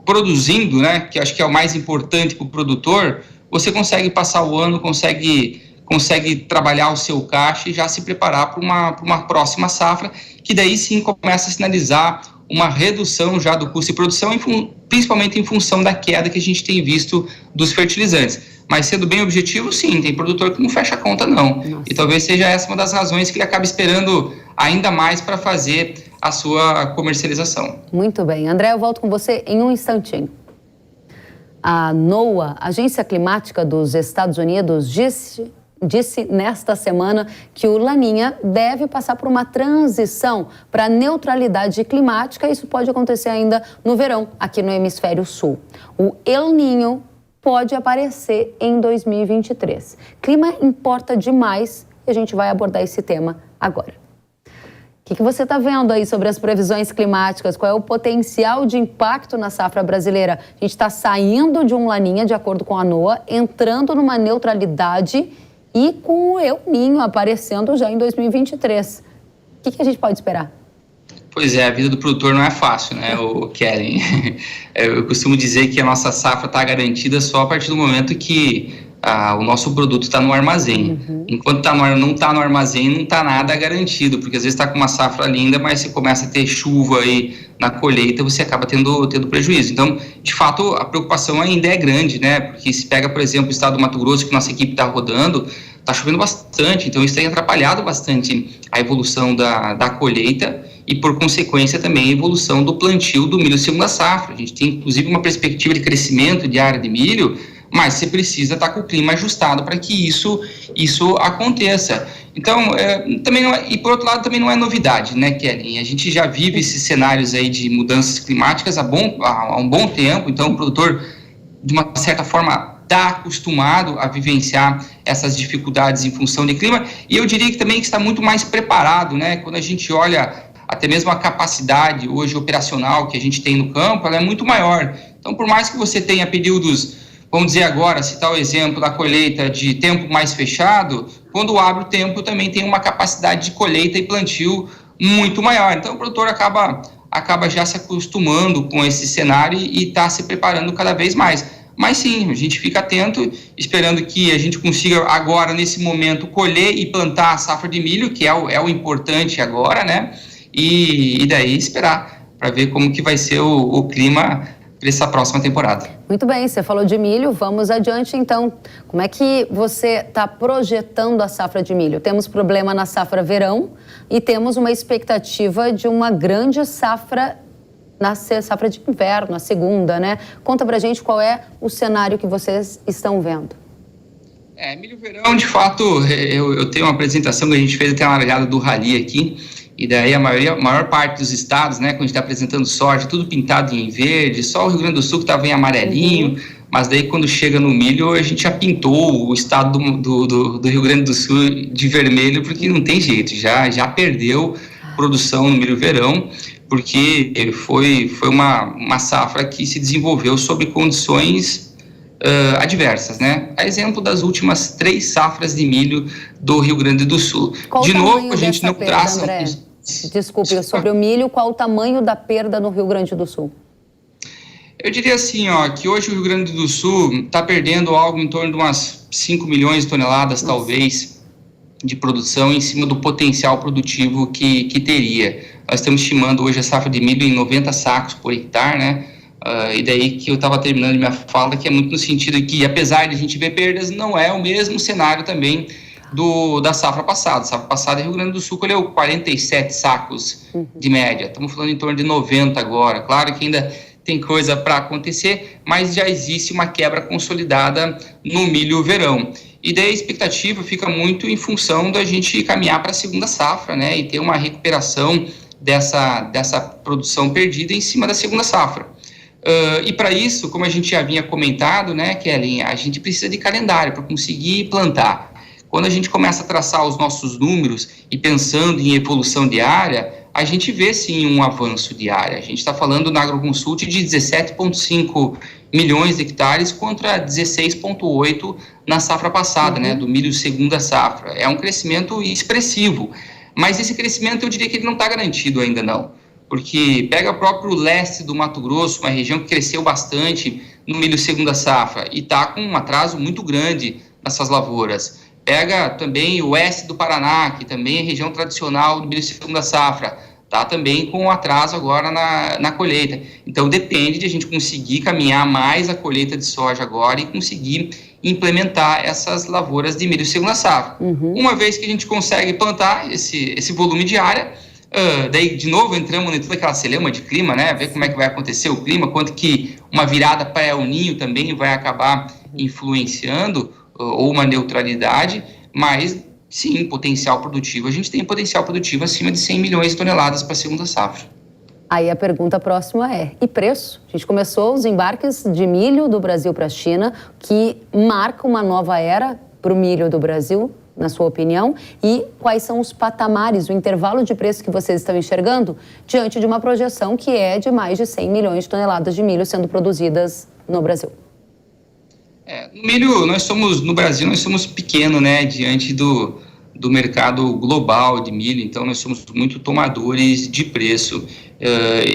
produzindo, né, que acho que é o mais importante para o produtor, você consegue passar o ano, consegue consegue trabalhar o seu caixa e já se preparar para uma próxima safra, que daí sim começa a sinalizar uma redução já do custo de produção, principalmente em função da queda que a gente tem visto dos fertilizantes. Mas sendo bem objetivo, sim, tem produtor que não fecha a conta, não. Nossa. E talvez seja essa uma das razões que ele acaba esperando ainda mais para fazer a sua comercialização. Muito bem. André, eu volto com você em um instantinho. A NOAA, Agência Climática dos Estados Unidos, disse nesta semana que o Laninha deve passar por uma transição para neutralidade climática. Isso pode acontecer ainda no verão, aqui no hemisfério sul. O El Niño pode aparecer em 2023. Clima importa demais e a gente vai abordar esse tema agora. O que você está vendo aí sobre as previsões climáticas? Qual é o potencial de impacto na safra brasileira? A gente está saindo de um Laninha, de acordo com a NOAA, entrando numa neutralidade e com o El Niño aparecendo já em 2023. O que a gente pode esperar? Pois é, a vida do produtor não é fácil, né, Kellen? Eu costumo dizer que a nossa safra está garantida só a partir do momento que o nosso produto está no armazém. Enquanto não está no armazém, não está nada garantido, porque às vezes está com uma safra linda, mas se começa a ter chuva aí na colheita, você acaba tendo prejuízo. Então, de fato, a preocupação ainda é grande, né? Porque se pega, por exemplo, o estado do Mato Grosso, que nossa equipe está rodando, está chovendo bastante, então isso tem atrapalhado bastante a evolução da colheita e, por consequência, também a evolução do plantio do milho segunda safra. A gente tem, inclusive, uma perspectiva de crescimento de área de milho, mas você precisa estar com o clima ajustado para que isso aconteça. Então, também não é, e por outro lado, também não é novidade, né, Kellen? A gente já vive esses cenários aí de mudanças climáticas há um bom tempo, então o produtor, de uma certa forma, está acostumado a vivenciar essas dificuldades em função de clima, e eu diria que também está muito mais preparado, né? Quando a gente olha até mesmo a capacidade hoje operacional que a gente tem no campo, ela é muito maior. Então, por mais que você tenha períodos, vamos dizer agora, citar o exemplo da colheita de tempo mais fechado, quando abre o tempo também tem uma capacidade de colheita e plantio muito maior. Então o produtor acaba já se acostumando com esse cenário e está se preparando cada vez mais. Mas sim, a gente fica atento, esperando que a gente consiga agora, nesse momento, colher e plantar a safra de milho, que é o importante agora, né? E daí esperar para ver como que vai ser o clima para essa próxima temporada. Muito bem, você falou de milho, vamos adiante então. Como é que você está projetando a safra de milho? Temos problema na safra verão e temos uma expectativa de uma grande safra na safra de inverno, a segunda, né? Conta pra gente qual é o cenário que vocês estão vendo. Milho verão, de fato, eu tenho uma apresentação que a gente fez até uma largada do Rally aqui, e daí a maior parte dos estados, né, quando a gente está apresentando soja, tudo pintado em verde, só o Rio Grande do Sul que estava em amarelinho, mas daí quando chega no milho, a gente já pintou o estado do Rio Grande do Sul de vermelho, porque não tem jeito, já perdeu produção no milho verão, porque foi uma safra que se desenvolveu sob condições adversas, né? A exemplo das últimas 3 safras de milho do Rio Grande do Sul. Qual de novo, a gente não traça... André? Desculpe, sobre o milho, qual o tamanho da perda no Rio Grande do Sul? Eu diria assim, que hoje o Rio Grande do Sul está perdendo algo em torno de umas 5 milhões de toneladas, talvez, de produção em cima do potencial produtivo que teria. Nós estamos estimando hoje a safra de milho em 90 sacos por hectare, né? E daí que eu estava terminando minha fala, que é muito no sentido que, apesar de a gente ver perdas, não é o mesmo cenário também da safra passada. A safra passada, Rio Grande do Sul colheu 47 sacos de média. Estamos falando em torno de 90 agora. Claro que ainda tem coisa para acontecer, mas já existe uma quebra consolidada no milho verão. E daí a expectativa fica muito em função da gente caminhar para a segunda safra, né? E ter uma recuperação dessa produção perdida em cima da segunda safra. E para isso, como a gente já havia comentado, né, Kellen, a gente precisa de calendário para conseguir plantar. Quando a gente começa a traçar os nossos números e pensando em evolução de área, a gente vê sim um avanço de área. A gente está falando na AgroConsult de 17,5 milhões de hectares contra 16,8 na safra passada, né, do milho segunda safra. É um crescimento expressivo, mas esse crescimento eu diria que ele não está garantido ainda não, porque pega o próprio leste do Mato Grosso, uma região que cresceu bastante no milho segunda safra e está com um atraso muito grande nessas lavouras. Pega também o oeste do Paraná, que também é região tradicional do milho segunda safra, está também com atraso agora na colheita. Então, depende de a gente conseguir caminhar mais a colheita de soja agora e conseguir implementar essas lavouras de milho segunda safra. Uma vez que a gente consegue plantar esse volume de área, daí, de novo, entramos em toda aquela celeuma de clima, né? Ver como é que vai acontecer o clima, quanto que uma virada para El Niño também vai acabar influenciando, ou uma neutralidade, mas sim, potencial produtivo. A gente tem potencial produtivo acima de 100 milhões de toneladas para a segunda safra. Aí a pergunta próxima é, e preço? A gente começou os embarques de milho do Brasil para a China, que marca uma nova era para o milho do Brasil, na sua opinião, e quais são os patamares, o intervalo de preço que vocês estão enxergando diante de uma projeção que é de mais de 100 milhões de toneladas de milho sendo produzidas no Brasil? No milho, no Brasil, nós somos pequeno, né, diante do mercado global de milho, então nós somos muito tomadores de preço.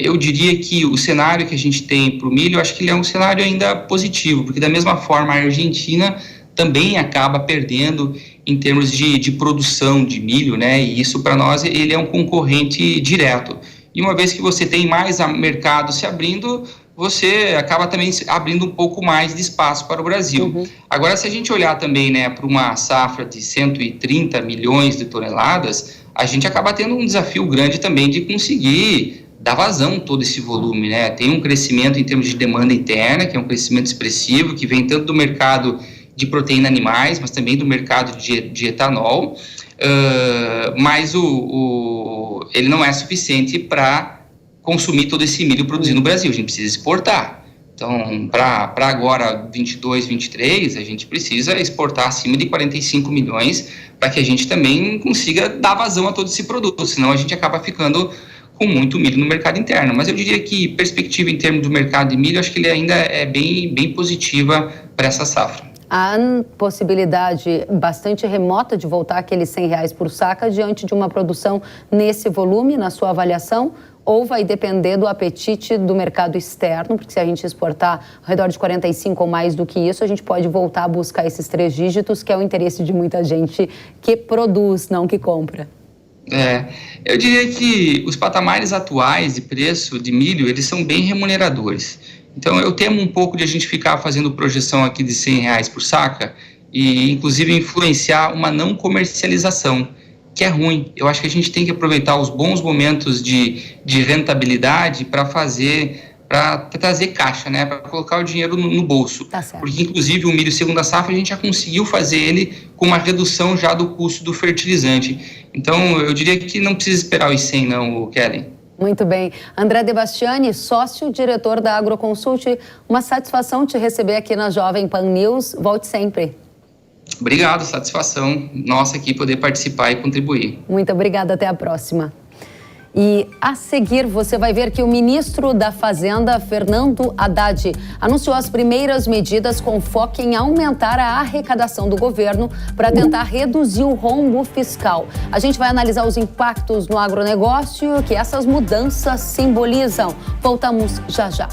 Eu diria que o cenário que a gente tem para o milho, eu acho que ele é um cenário ainda positivo, porque da mesma forma a Argentina também acaba perdendo em termos de produção de milho, né, e isso para nós ele é um concorrente direto. E uma vez que você tem mais mercado se abrindo, você acaba também abrindo um pouco mais de espaço para o Brasil. Agora, se a gente olhar também, né, para uma safra de 130 milhões de toneladas, a gente acaba tendo um desafio grande também de conseguir dar vazão a todo esse volume, né? Tem um crescimento em termos de demanda interna, que é um crescimento expressivo, que vem tanto do mercado de proteína animais, mas também do mercado de etanol, mas ele não é suficiente para consumir todo esse milho produzido no Brasil. A gente precisa exportar. Então, para agora, 22, 23, a gente precisa exportar acima de 45 milhões para que a gente também consiga dar vazão a todo esse produto, senão a gente acaba ficando com muito milho no mercado interno. Mas eu diria que perspectiva em termos do mercado de milho, acho que ele ainda é bem positiva para essa safra. Há possibilidade bastante remota de voltar aqueles R$100 por saca diante de uma produção nesse volume, na sua avaliação? Ou vai depender do apetite do mercado externo, porque se a gente exportar ao redor de 45 ou mais do que isso, a gente pode voltar a buscar esses 3 dígitos, que é o interesse de muita gente que produz, não que compra. Eu diria que os patamares atuais de preço de milho, eles são bem remuneradores. Então, eu temo um pouco de a gente ficar fazendo projeção aqui de R$100 por saca e, inclusive, influenciar uma não comercialização, que é ruim. Eu acho que a gente tem que aproveitar os bons momentos de rentabilidade para trazer caixa, né? Para colocar o dinheiro no bolso. Tá certo. Porque, inclusive, o milho segunda safra, a gente já conseguiu fazer ele com uma redução já do custo do fertilizante. Então, eu diria que não precisa esperar os 100, não, Kellen. Muito bem. André De Bastiani, sócio-diretor da Agroconsult, uma satisfação te receber aqui na Jovem Pan News. Volte sempre. Obrigado, satisfação nossa aqui poder participar e contribuir. Muito obrigada, até a próxima. E a seguir você vai ver que o ministro da Fazenda, Fernando Haddad, anunciou as primeiras medidas com foco em aumentar a arrecadação do governo para tentar reduzir o rombo fiscal. A gente vai analisar os impactos no agronegócio que essas mudanças simbolizam. Voltamos já já.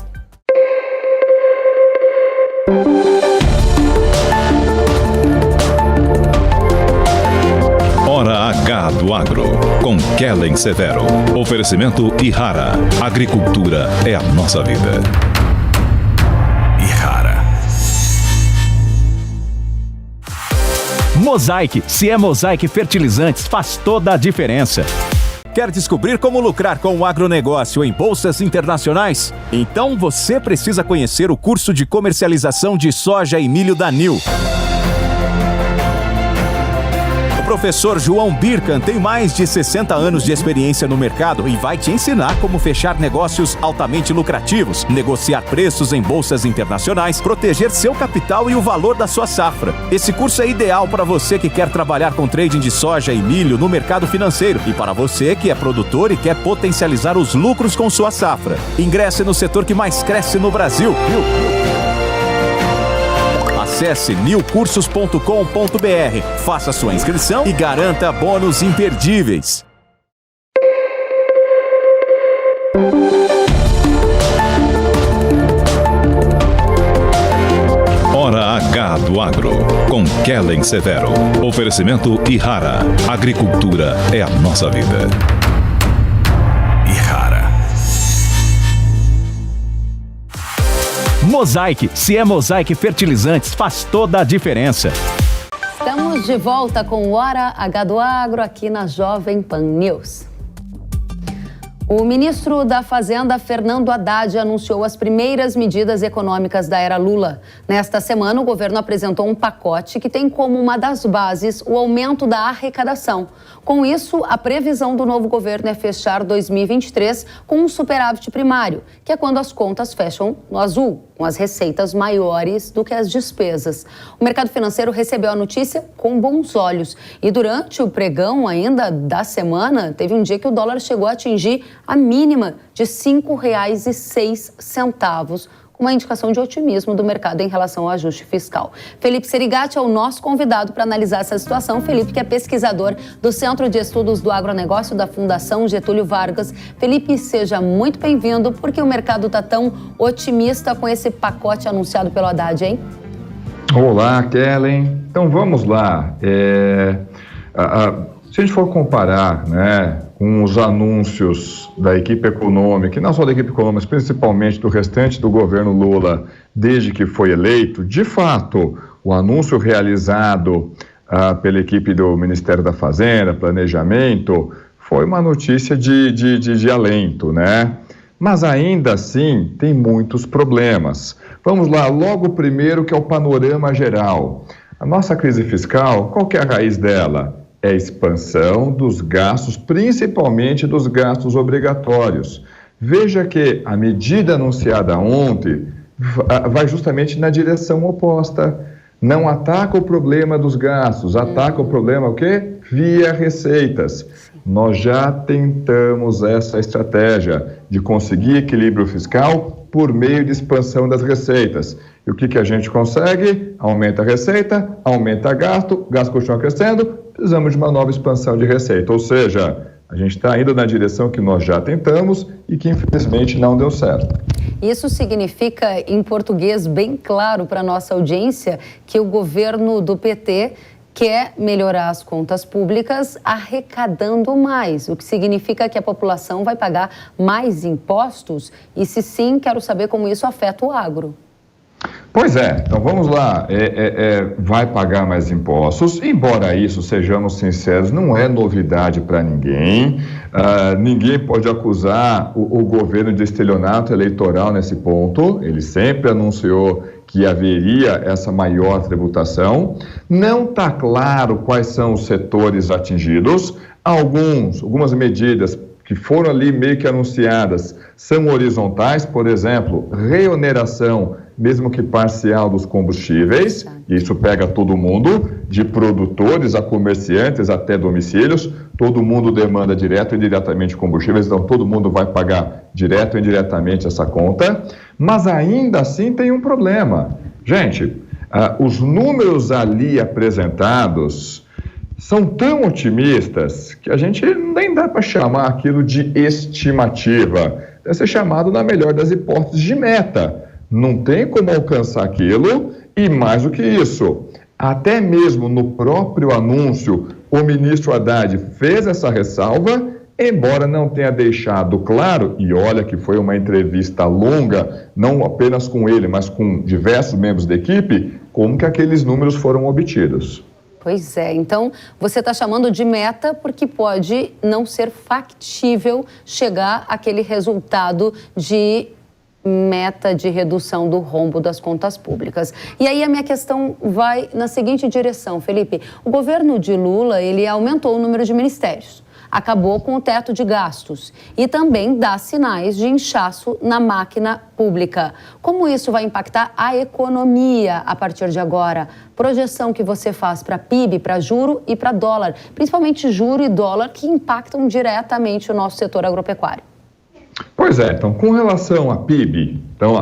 Hora H do Agro, com Kellen Severo. Oferecimento Ihara. Agricultura é a nossa vida. Ihara. Mosaic. Se é Mosaic Fertilizantes, faz toda a diferença. Quer descobrir como lucrar com o agronegócio em bolsas internacionais? Então você precisa conhecer o curso de comercialização de soja e milho da NIL. O professor João Birkan tem mais de 60 anos de experiência no mercado e vai te ensinar como fechar negócios altamente lucrativos, negociar preços em bolsas internacionais, proteger seu capital e o valor da sua safra. Esse curso é ideal para você que quer trabalhar com trading de soja e milho no mercado financeiro e para você que é produtor e quer potencializar os lucros com sua safra. Ingresse no setor que mais cresce no Brasil. Acesse nilcursos.com.br, faça sua inscrição e garanta bônus imperdíveis. Hora H do Agro, com Kellen Severo. Oferecimento Ihara. Agricultura é a nossa vida. Ihara. Mosaic. Se é Mosaic Fertilizantes, faz toda a diferença. Estamos de volta com o Hora H do Agro aqui na Jovem Pan News. O ministro da Fazenda, Fernando Haddad, anunciou as primeiras medidas econômicas da era Lula. Nesta semana, o governo apresentou um pacote que tem como uma das bases o aumento da arrecadação. Com isso, a previsão do novo governo é fechar 2023 com um superávit primário, que é quando as contas fecham no azul, com as receitas maiores do que as despesas. O mercado financeiro recebeu a notícia com bons olhos. E durante o pregão ainda da semana, teve um dia que o dólar chegou a atingir a mínima de R$ 5,06, com uma indicação de otimismo do mercado em relação ao ajuste fiscal. Felipe Serigati é o nosso convidado para analisar essa situação. Felipe, que é pesquisador do Centro de Estudos do Agronegócio da Fundação Getúlio Vargas. Felipe, seja muito bem-vindo. Por que o mercado está tão otimista com esse pacote anunciado pelo Haddad, hein? Olá, Kellen. Então vamos lá. Se a gente for comparar, com os anúncios da equipe econômica, e não só da equipe econômica, mas principalmente do restante do governo Lula, desde que foi eleito, de fato, o anúncio realizado pela equipe do Ministério da Fazenda, Planejamento, foi uma notícia de alento, Mas ainda assim tem muitos problemas. Vamos lá, logo primeiro, que é o panorama geral. A nossa crise fiscal, qual que é a raiz dela? É a expansão dos gastos, principalmente dos gastos obrigatórios. Veja que a medida anunciada ontem vai justamente na direção oposta. Não ataca o problema dos gastos, ataca o problema o quê? Via receitas. Nós já tentamos essa estratégia de conseguir equilíbrio fiscal por meio de expansão das receitas. E o que a gente consegue? Aumenta a receita, aumenta gasto, o gasto continua crescendo, precisamos de uma nova expansão de receita. Ou seja, a gente está indo na direção que nós já tentamos e que infelizmente não deu certo. Isso significa, em português bem claro para a nossa audiência, que o governo do PT quer melhorar as contas públicas arrecadando mais, o que significa que a população vai pagar mais impostos? E se sim, quero saber como isso afeta o agro. Pois é, então vamos lá, vai pagar mais impostos, embora isso, sejamos sinceros, não é novidade para ninguém, ninguém pode acusar o governo de estelionato eleitoral nesse ponto, ele sempre anunciou que haveria essa maior tributação, não está claro quais são os setores atingidos, algumas medidas que foram ali meio que anunciadas são horizontais, por exemplo, reoneração, mesmo que parcial, dos combustíveis, isso pega todo mundo, de produtores a comerciantes até domicílios, todo mundo demanda direto e indiretamente combustíveis, então todo mundo vai pagar direto e indiretamente essa conta, mas ainda assim tem um problema. Gente, os números ali apresentados são tão otimistas que a gente nem dá para chamar aquilo de estimativa. Deve ser chamado, na melhor das hipóteses, de meta. Não tem como alcançar aquilo e, mais do que isso, até mesmo no próprio anúncio, o ministro Haddad fez essa ressalva, embora não tenha deixado claro, e olha que foi uma entrevista longa, não apenas com ele, mas com diversos membros da equipe, como que aqueles números foram obtidos. Pois é, então você está chamando de meta porque pode não ser factível chegar àquele resultado de meta de redução do rombo das contas públicas. E aí a minha questão vai na seguinte direção, Felipe. O governo de Lula, ele aumentou o número de ministérios, acabou com o teto de gastos e também dá sinais de inchaço na máquina pública. Como isso vai impactar a economia a partir de agora? Projeção que você faz para PIB, para juro e para dólar, principalmente juro e dólar, que impactam diretamente o nosso setor agropecuário. Pois é, então com relação a PIB, então,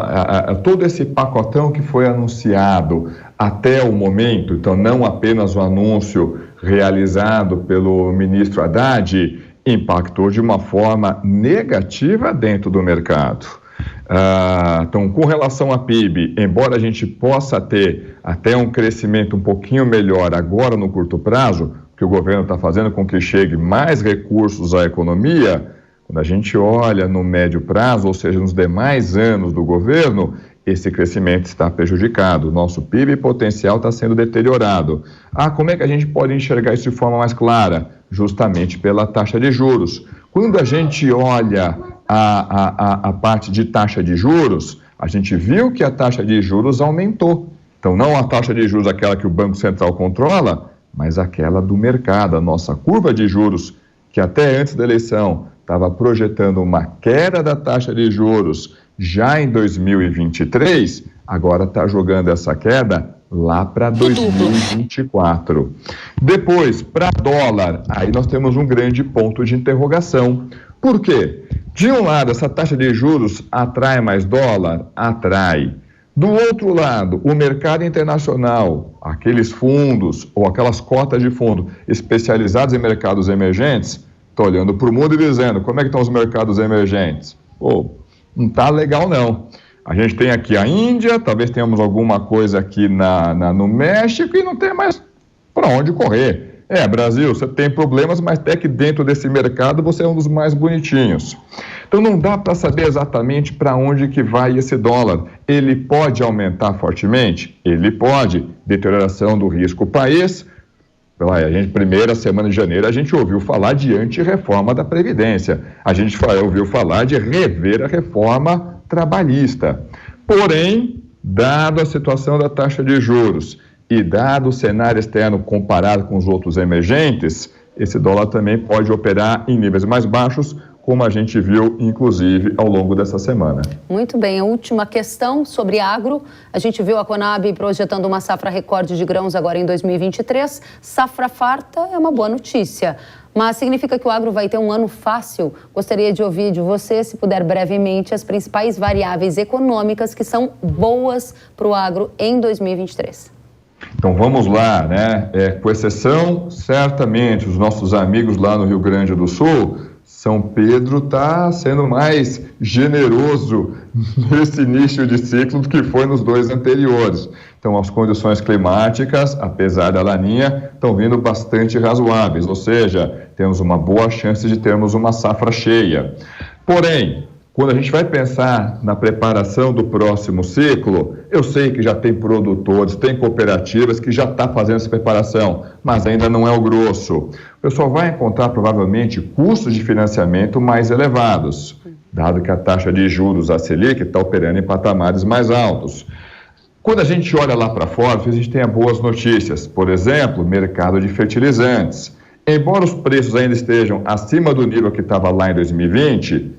todo esse pacotão que foi anunciado até o momento, então não apenas o anúncio realizado pelo ministro Haddad, impactou de uma forma negativa dentro do mercado. Então, com relação a PIB, embora a gente possa ter até um crescimento um pouquinho melhor agora no curto prazo, que o governo está fazendo com que chegue mais recursos à economia, quando a gente olha no médio prazo, ou seja, nos demais anos do governo, esse crescimento está prejudicado. O nosso PIB potencial está sendo deteriorado. Como é que a gente pode enxergar isso de forma mais clara? Justamente pela taxa de juros. Quando a gente olha a parte de taxa de juros, a gente viu que a taxa de juros aumentou. Então, não a taxa de juros aquela que o Banco Central controla, mas aquela do mercado. A nossa curva de juros, que até antes da eleição estava projetando uma queda da taxa de juros já em 2023, agora está jogando essa queda lá para 2024. Depois, para dólar, aí nós temos um grande ponto de interrogação. Por quê? De um lado, essa taxa de juros atrai mais dólar? Atrai. Do outro lado, o mercado internacional, aqueles fundos ou aquelas cotas de fundo especializados em mercados emergentes, estou olhando para o mundo e dizendo, como é que estão os mercados emergentes? Não está legal não. A gente tem aqui a Índia, talvez tenhamos alguma coisa aqui no México e não tem mais para onde correr. Brasil, você tem problemas, mas até que dentro desse mercado você é um dos mais bonitinhos. Então não dá para saber exatamente para onde que vai esse dólar. Ele pode aumentar fortemente? Ele pode. Deterioração do risco país. Primeira semana de janeiro, a gente ouviu falar de anti-reforma da Previdência. A gente ouviu falar de rever a reforma trabalhista. Porém, dado a situação da taxa de juros e dado o cenário externo comparado com os outros emergentes, esse dólar também pode operar em níveis mais baixos, como a gente viu, inclusive, ao longo dessa semana. Muito bem. A última questão sobre agro. A gente viu a Conab projetando uma safra recorde de grãos agora em 2023. Safra farta é uma boa notícia, mas significa que o agro vai ter um ano fácil? Gostaria de ouvir de você, se puder brevemente, as principais variáveis econômicas que são boas para o agro em 2023. Então vamos lá, né? Com exceção, certamente, os nossos amigos lá no Rio Grande do Sul, São Pedro está sendo mais generoso nesse início de ciclo do que foi nos dois anteriores. Então as condições climáticas, apesar da laninha, estão vindo bastante razoáveis, ou seja, temos uma boa chance de termos uma safra cheia. Porém, quando a gente vai pensar na preparação do próximo ciclo, eu sei que já tem produtores, tem cooperativas que já estão fazendo essa preparação, mas ainda não é o grosso. O pessoal vai encontrar provavelmente custos de financiamento mais elevados, dado que a taxa de juros, a Selic, está operando em patamares mais altos. Quando a gente olha lá para fora, a gente tem boas notícias. Por exemplo, mercado de fertilizantes. Embora os preços ainda estejam acima do nível que estava lá em 2020,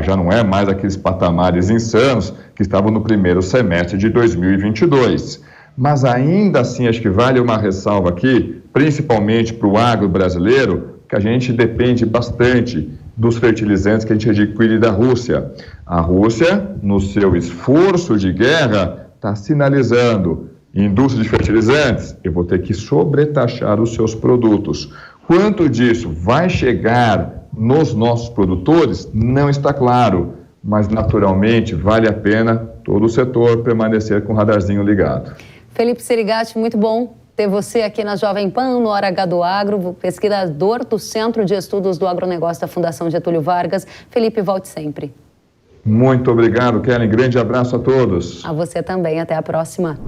já não é mais aqueles patamares insanos que estavam no primeiro semestre de 2022. Mas ainda assim, acho que vale uma ressalva aqui, principalmente para o agro brasileiro, que a gente depende bastante dos fertilizantes que a gente adquire da Rússia. A Rússia, no seu esforço de guerra, está sinalizando: indústria de fertilizantes, eu vou ter que sobretaxar os seus produtos. Quanto disso vai chegar nos nossos produtores, não está claro, mas naturalmente vale a pena todo o setor permanecer com o radarzinho ligado. Felipe Serigatti, muito bom ter você aqui na Jovem Pan, no Hora H do Agro, pesquisador do Centro de Estudos do Agronegócio da Fundação Getúlio Vargas. Felipe, volte sempre. Muito obrigado, Kellen. Grande abraço a todos. A você também. Até a próxima.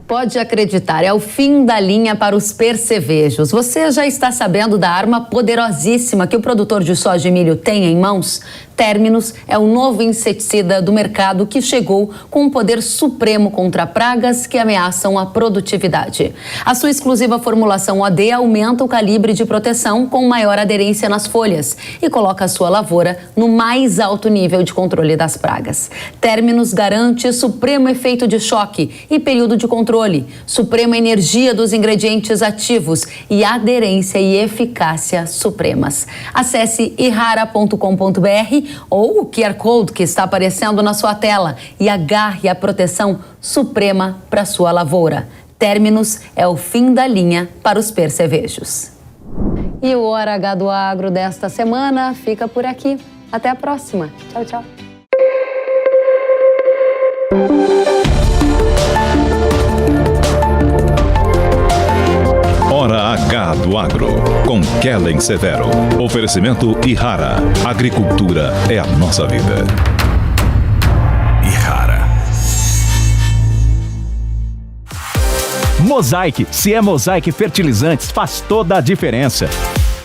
Pode acreditar, é o fim da linha para os percevejos. Você já está sabendo da arma poderosíssima que o produtor de soja e milho tem em mãos? Terminus é o novo inseticida do mercado que chegou com um poder supremo contra pragas que ameaçam a produtividade. A sua exclusiva formulação OD aumenta o calibre de proteção com maior aderência nas folhas e coloca a sua lavoura no mais alto nível de controle das pragas. Terminus garante supremo efeito de choque e período de controle, suprema energia dos ingredientes ativos e aderência e eficácia supremas. Acesse irrara.com.br ou o QR Code que está aparecendo na sua tela e agarre a proteção suprema para sua lavoura. Terminus é o fim da linha para os percevejos. E o Hora H do Agro desta semana fica por aqui. Até a próxima. Tchau, tchau. do Agro, com Kellen Severo. Oferecimento Ihara. Agricultura é a nossa vida. Ihara. Mosaic. Se é Mosaic Fertilizantes, faz toda a diferença.